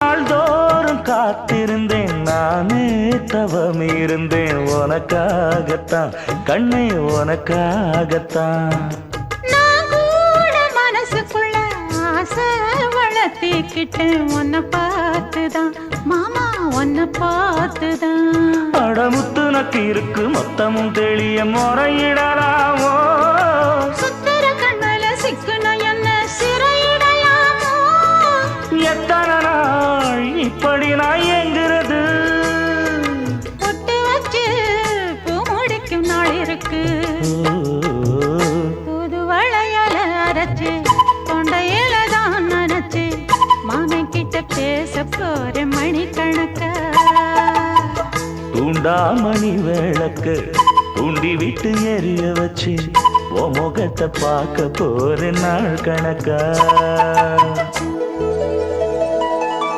நாள்தோறும் காத்திருந்தேன் நானே தவம் இருந்தேன் உனக்காகத்தான் கண்ணே உனக்காகத்தான் நான் கூட மனசுக்குள்ள ஆசை வளர்த்திக்கிட்டேன் உன்னை பார்த்துதான் மாமா உன்னை பார்த்துதான் அடமுத்து நக்கு இருக்கு மொத்தமும் தெளிய முறையிடலாமோ சுத்தர கண்மல சிக்குன என்ன சிறையிடலாமோ எத்தனை நாள் இப்படி நான் எங்கிறது பொட்டு வச்சு பூ முடிக்கும் நாள் இருக்கு புது வளையல அரைச்சு தொண்டையில தான் நினைச்சு மாமன் கிட்ட பேச போற மணிக்கணக்கா தூண்டாமணி விளக்கு தூண்டி விட்டு எரிய வச்சு உன் முகத்தை பார்க்க போற நாள் கணக்கா